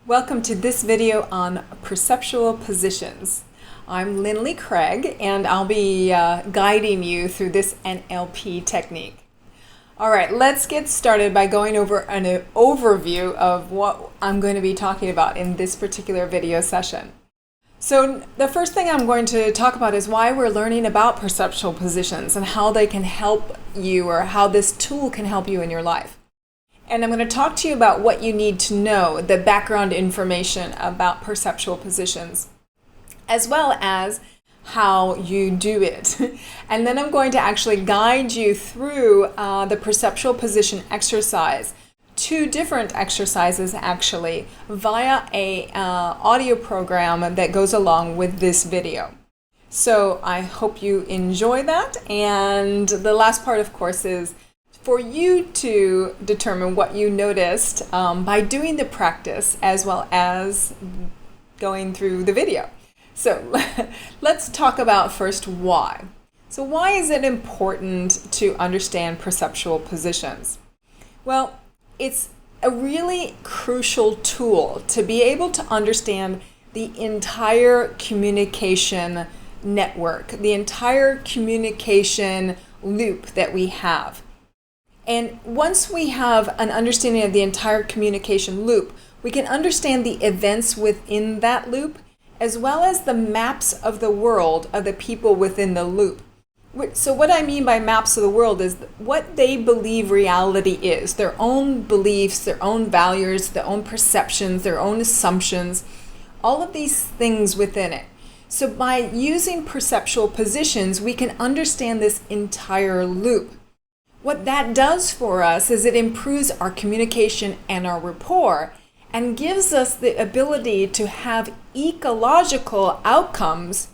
Welcome to this video on perceptual positions. I'm Lynley Craig and I'll be guiding you through this NLP technique. All right, let's get started by going over an overview of what I'm going to be talking about in this particular video session. So the first thing I'm going to talk about is why we're learning about perceptual positions and how they can help you, or how this tool can help you in your life. And I'm going to talk to you about what you need to know, the background information about perceptual positions, as well as how you do it. And then I'm going to actually guide you through the perceptual position exercise, two different exercises actually, via a audio program that goes along with this video. So I hope you enjoy that. And the last part, of course, is for you to determine what you noticed by doing the practice as well as going through the video. So let's talk about first why. So why is it important to understand perceptual positions? Well, it's a really crucial tool to be able to understand the entire communication network, the entire communication loop that we have. And once we have an understanding of the entire communication loop, we can understand the events within that loop, as well as the maps of the world of the people within the loop. So what I mean by maps of the world is what they believe reality is, their own beliefs, their own values, their own perceptions, their own assumptions, all of these things within it. So by using perceptual positions, we can understand this entire loop. What that does for us is it improves our communication and our rapport and gives us the ability to have ecological outcomes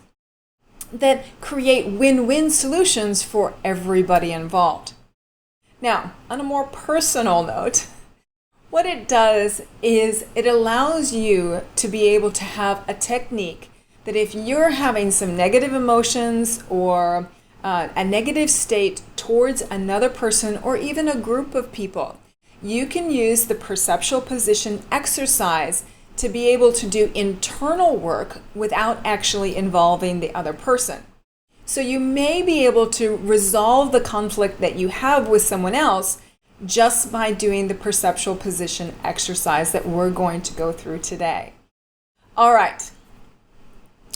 that create win-win solutions for everybody involved. Now, on a more personal note, what it does is it allows you to be able to have a technique that if you're having some negative emotions or a negative state towards another person or even a group of people, you can use the perceptual position exercise to be able to do internal work without actually involving the other person. So you may be able to resolve the conflict that you have with someone else just by doing the perceptual position exercise that we're going to go through today. All right.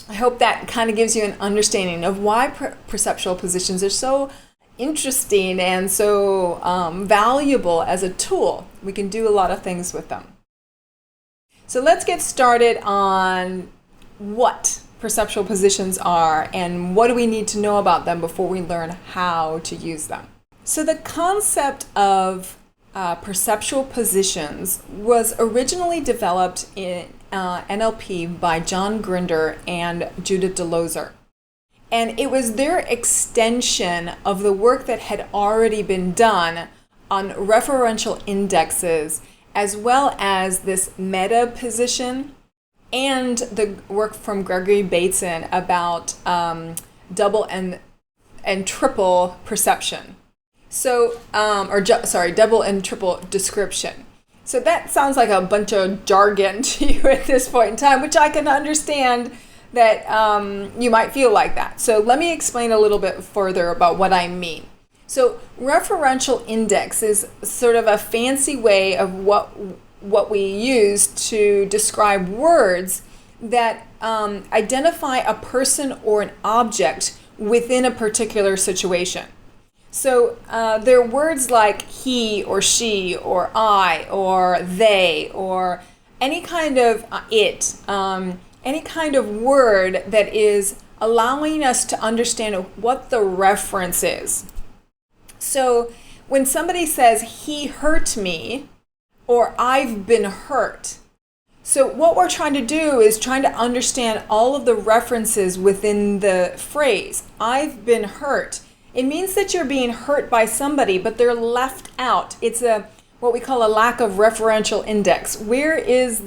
I hope that kind of gives you an understanding of why perceptual positions are so interesting and so valuable as a tool. We can do a lot of things with them. So let's get started on what perceptual positions are and what do we need to know about them before we learn how to use them. So the concept of perceptual positions was originally developed in NLP by John Grinder and Judith DeLozer. And it was their extension of the work that had already been done on referential indexes, as well as this meta position and the work from Gregory Bateson about double and triple perception. So, double and triple description. So that sounds like a bunch of jargon to you at this point in time, which I can understand that you might feel like that. So let me explain a little bit further about what I mean. So referential index is sort of a fancy way of what we use to describe words that identify a person or an object within a particular situation. So there are words like he or she or I or they or any kind of any kind of word that is allowing us to understand what the reference is. So when somebody says he hurt me or I've been hurt, so what we're trying to do is trying to understand all of the references within the phrase, I've been hurt. It means that you're being hurt by somebody, but they're left out. It's what we call a lack of referential index. Who is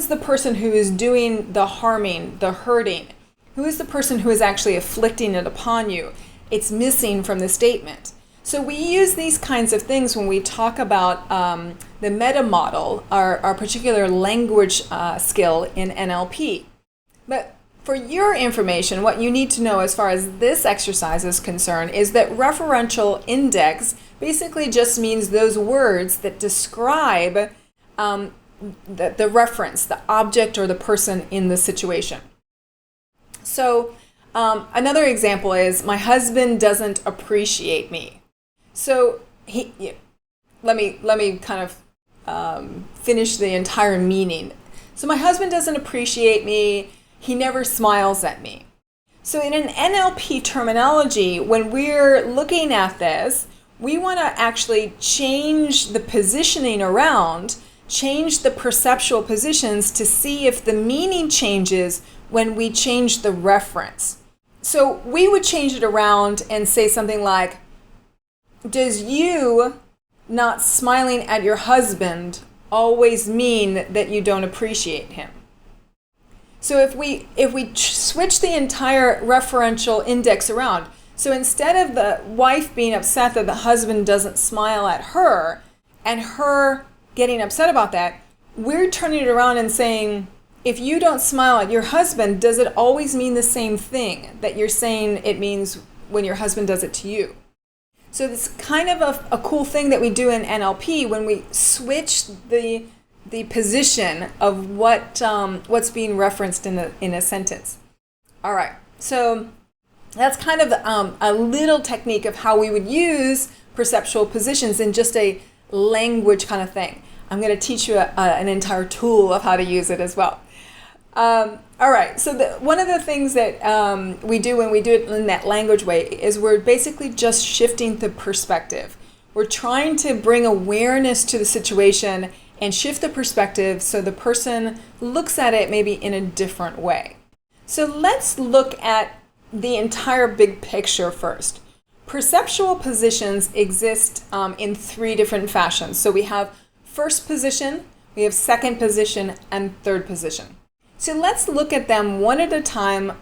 the person who is doing the harming, the hurting? Who is the person who is actually inflicting it upon you? It's missing from the statement. So we use these kinds of things when we talk about the meta model, our particular language skill in NLP. But for your information, what you need to know as far as this exercise is concerned is that referential index basically just means those words that describe the reference, the object or the person in the situation. So another example is, my husband doesn't appreciate me. So let me kind of finish the entire meaning. So my husband doesn't appreciate me. He never smiles at me. So in an NLP terminology, when we're looking at this, we want to actually change the positioning around, change the perceptual positions to see if the meaning changes when we change the reference. So we would change it around and say something like, does you not smiling at your husband always mean that you don't appreciate him? So if we switch the entire referential index around, so instead of the wife being upset that the husband doesn't smile at her and her getting upset about that, we're turning it around and saying, if you don't smile at your husband, does it always mean the same thing that you're saying it means when your husband does it to you? So it's kind of a cool thing that we do in NLP when we switch the position of what's being referenced in a sentence. All right, so that's kind of a little technique of how we would use perceptual positions in just a language kind of thing. I'm going to teach you an entire tool of how to use it as well. All right, so one of the things that we do when we do it in that language way is we're basically just shifting the perspective. We're trying to bring awareness to the situation and shift the perspective so the person looks at it maybe in a different way. So let's look at the entire big picture first. Perceptual positions exist in three different fashions. So we have first position, we have second position, and third position. So let's look at them one at a time,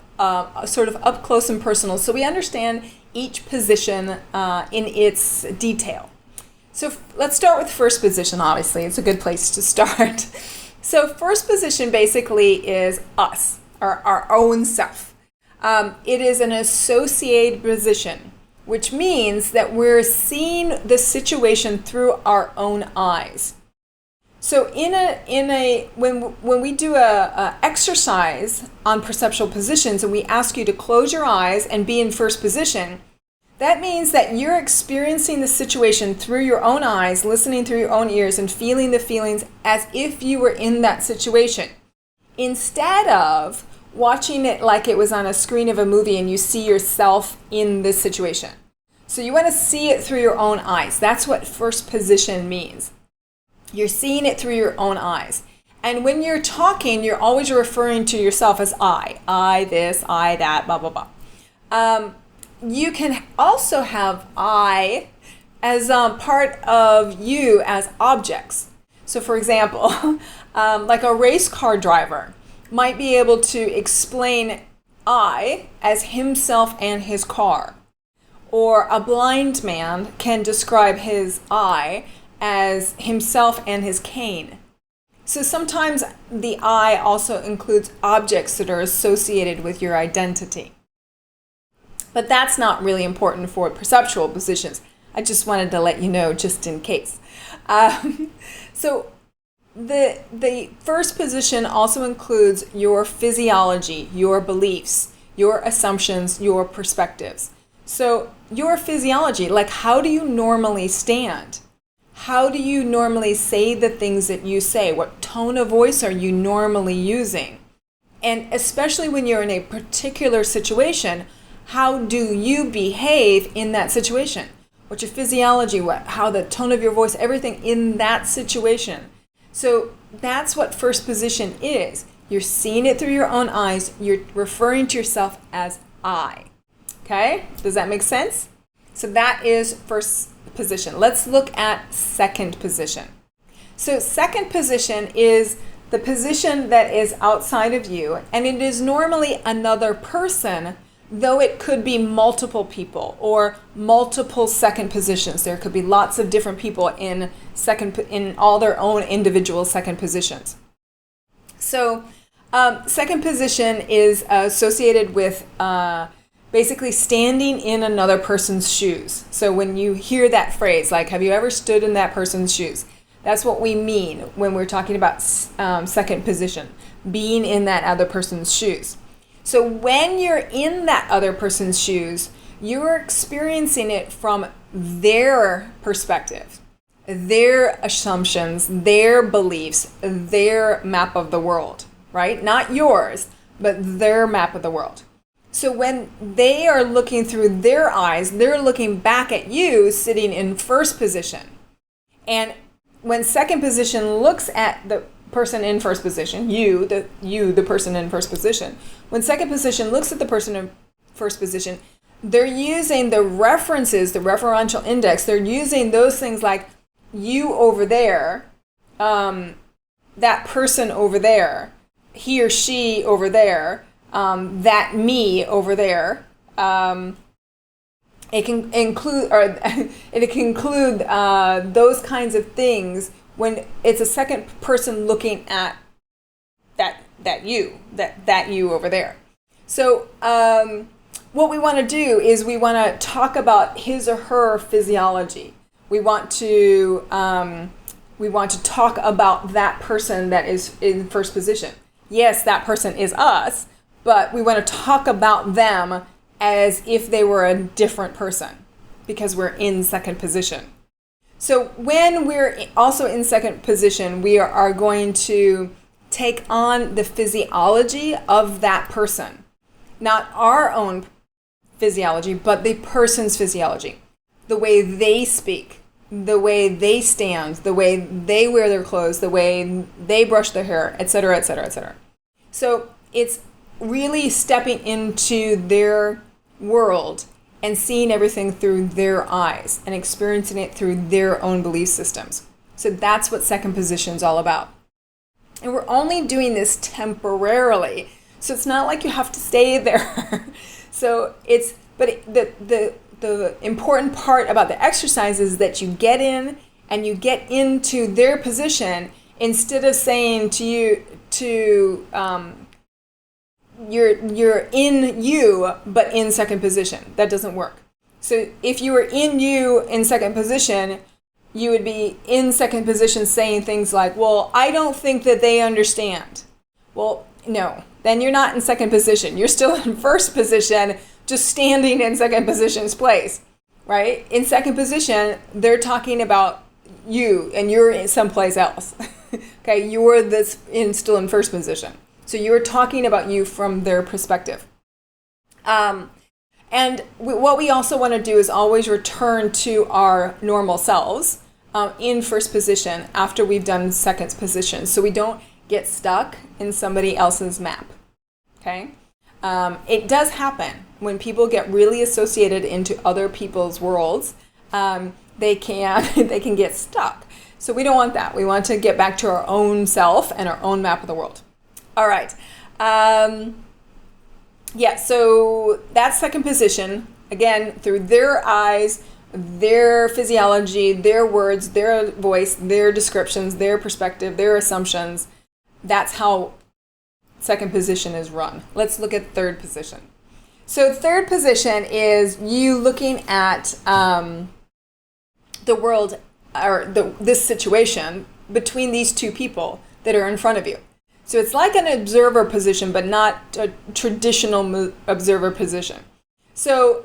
sort of up close and personal, so we understand each position in its detail. So let's start with first position, obviously. It's a good place to start. So first position basically is us, our own self. It is an associated position, which means that we're seeing the situation through our own eyes. So when we do a exercise on perceptual positions and we ask you to close your eyes and be in first position, that means that you're experiencing the situation through your own eyes, listening through your own ears, and feeling the feelings as if you were in that situation, instead of watching it like it was on a screen of a movie and you see yourself in this situation. So you want to see it through your own eyes. That's what first position means. You're seeing it through your own eyes. And when you're talking, you're always referring to yourself as I this, I that, blah, blah, blah. You can also have I as part of you as objects. So for example, like a race car driver might be able to explain I as himself and his car. Or a blind man can describe his I as himself and his cane. So sometimes the I also includes objects that are associated with your identity. But that's not really important for perceptual positions. I just wanted to let you know just in case. So the first position also includes your physiology, your beliefs, your assumptions, your perspectives. So your physiology, like how do you normally stand? How do you normally say the things that you say? What tone of voice are you normally using? And especially when you're in a particular situation, how do you behave in that situation? What's your physiology? How the tone of your voice, everything in that situation. So that's what first position is. You're seeing it through your own eyes. You're referring to yourself as I. Okay? Does that make sense? So that is first position. Let's look at second position. So second position is the position that is outside of you, and it is normally another person though it could be multiple people or multiple second positions. There could be lots of different people in all their own individual second positions. So second position is associated with basically standing in another person's shoes. So when you hear that phrase, like, have you ever stood in that person's shoes? That's what we mean when we're talking about second position, being in that other person's shoes. So when you're in that other person's shoes, you're experiencing it from their perspective, their assumptions, their beliefs, their map of the world, right? Not yours, but their map of the world. So when they are looking through their eyes, they're looking back at you sitting in first position. And when second position looks at the person in first position, the person in first position, when second position looks at the person in first position, they're using the references, the referential index, they're using those things like you over there, that person over there, he or she over there, that me over there. It can include those kinds of things when it's a second person looking at that you over there. So what we want to do is we want to talk about his or her physiology. We want to talk about that person that is in first position. Yes, that person is us, but we want to talk about them as if they were a different person because we're in second position. So when we're also in second position, we are going to take on the physiology of that person. Not our own physiology, but the person's physiology. The way they speak, the way they stand, the way they wear their clothes, the way they brush their hair, etc., etc., etc. So it's really stepping into their world and seeing everything through their eyes and experiencing it through their own belief systems. So that's what second position is all about. And we're only doing this temporarily. So it's not like you have to stay there. The important part about the exercise is that you get in and you get into their position instead of saying to you you're in you but in second position. That doesn't work. So if you were in you in second position, you would be in second position saying things like, well, I don't think that they understand. Well, no, then you're not in second position. You're still in first position, just standing in second position's place, right? In second position, they're talking about you and you're someplace else. Okay, you're still in first position. So you're talking about you from their perspective. And what we also want to do is always return to our normal selves in first position after we've done second position, so we don't get stuck in somebody else's map. Okay? It does happen when people get really associated into other people's worlds. They can get stuck. So we don't want that. We want to get back to our own self and our own map of the world. All right. So that's second position. Again, through their eyes, their physiology, their words, their voice, their descriptions, their perspective, their assumptions. That's how second position is run. Let's look at third position. So third position is you looking at the world or this situation between these two people that are in front of you. So it's like an observer position, but not a traditional observer position. So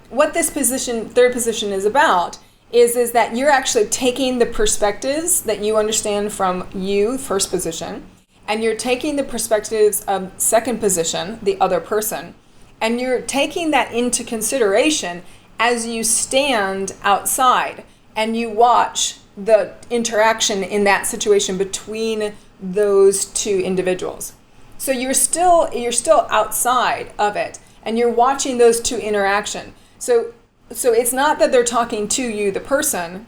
what this position, third position, is about is that you're actually taking the perspectives that you understand from you, first position, and you're taking the perspectives of second position, the other person, and you're taking that into consideration as you stand outside and you watch the interaction in that situation between those two individuals. So you're still outside of it and you're watching those two interaction. So it's not that they're talking to you, the person,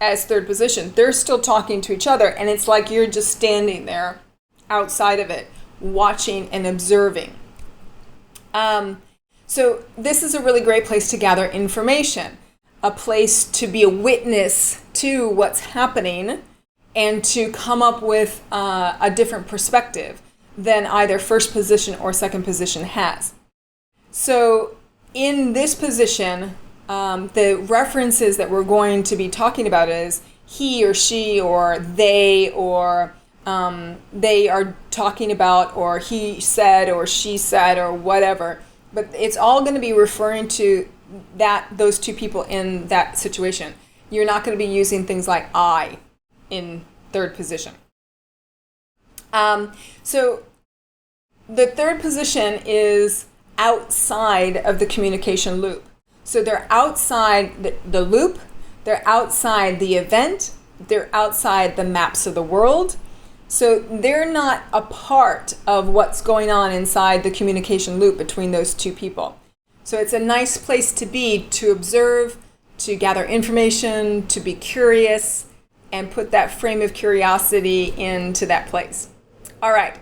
as third position. They're still talking to each other, and it's like you're just standing there outside of it, watching and observing. So this is a really great place to gather information, a place to be a witness to what's happening and to come up with a different perspective than either first position or second position has. So in this position, the references that we're going to be talking about is he or she or they, or they are talking about, or he said or she said or whatever. But it's all going to be referring to those two people in that situation. You're not going to be using things like I in third position. So the third position is outside of the communication loop. So they're outside the loop, they're outside the event, they're outside the maps of the world. So they're not a part of what's going on inside the communication loop between those two people. So it's a nice place to be, to observe, to gather information, to be curious, and put that frame of curiosity into that place. All right.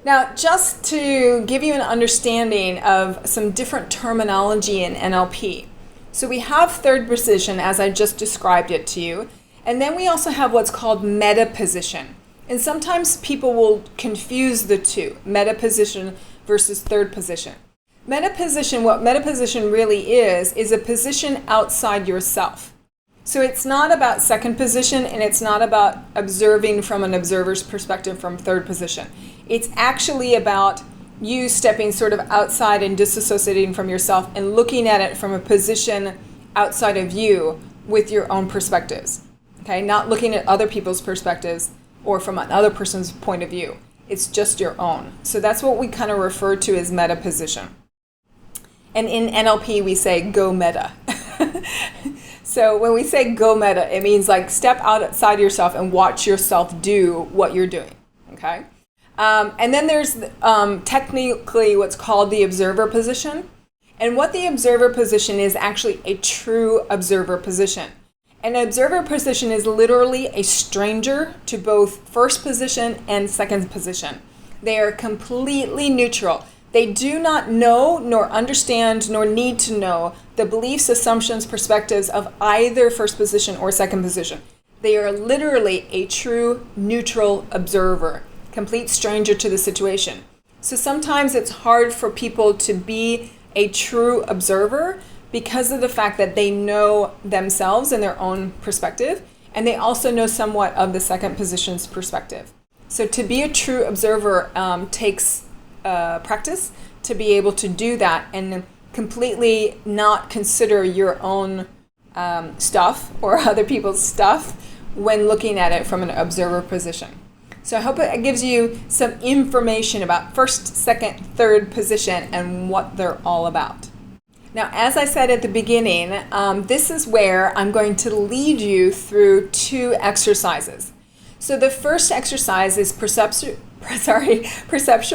Now, just to give you an understanding of some different terminology in NLP. So we have third position, as I just described it to you. And then we also have what's called meta position. And sometimes people will confuse the two, meta position versus third position. Meta position, what meta position really is a position outside yourself. So it's not about second position, and it's not about observing from an observer's perspective from third position. It's actually about you stepping sort of outside and disassociating from yourself and looking at it from a position outside of you with your own perspectives. Okay, not looking at other people's perspectives or from another person's point of view. It's just your own. So that's what we kind of refer to as meta position. And in NLP, we say go meta. So when we say go meta, it means like step outside yourself and watch yourself do what you're doing. Okay. And then there's technically what's called the observer position. And what the observer position is actually a true observer position. An observer position is literally a stranger to both first position and second position. They are completely neutral. They do not know, nor understand, nor need to know the beliefs, assumptions, perspectives of either first position or second position. They are literally a true neutral observer, complete stranger to the situation. So sometimes it's hard for people to be a true observer because of the fact that they know themselves and their own perspective, and they also know somewhat of the second position's perspective. So to be a true observer takes practice to be able to do that and completely not consider your own stuff or other people's stuff when looking at it from an observer position. So I hope it gives you some information about first, second, third position and what they're all about. Now, as I said at the beginning, this is where I'm going to lead you through two exercises. So the first exercise is perceptual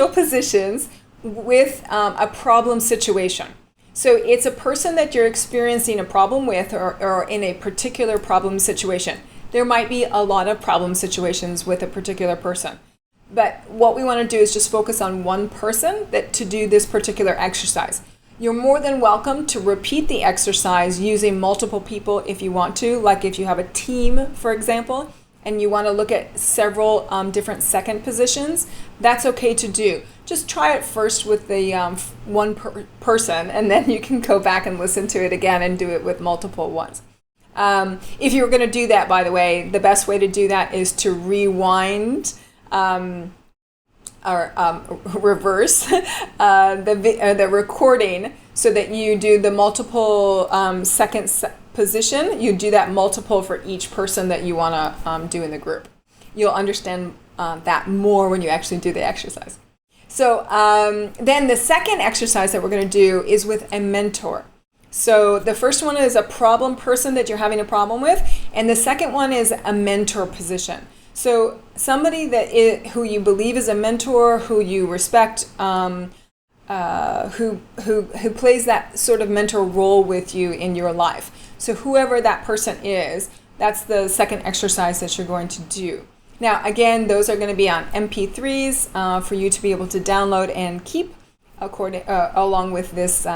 positions with a problem situation. So it's a person that you're experiencing a problem with or in a particular problem situation. There might be a lot of problem situations with a particular person. But what we want to do is just focus on one person to do this particular exercise. You're more than welcome to repeat the exercise using multiple people if you want to, like if you have a team, for example, and you want to look at several different second positions, that's okay to do. Just try it first with the one person, and then you can go back and listen to it again and do it with multiple ones. If you're going to do that, by the way, the best way to do that is to rewind or reverse the recording so that you do the multiple second position. You do that multiple for each person that you want to do in the group. You'll understand that more when you actually do the exercise. So then the second exercise that we're going to do is with a mentor. So the first one is a problem person that you're having a problem with, and the second one is a mentor position. So somebody who you believe is a mentor, who you respect, who plays that sort of mentor role with you in your life. So whoever that person is, that's the second exercise that you're going to do. Now, again, those are going to be on MP3s for you to be able to download and keep. along with this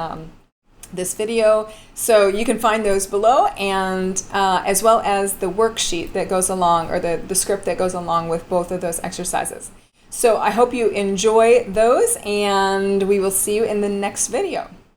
this video. So you can find those below, and as well as the worksheet that goes along, or the script that goes along with both of those exercises. So I hope you enjoy those, and we will see you in the next video.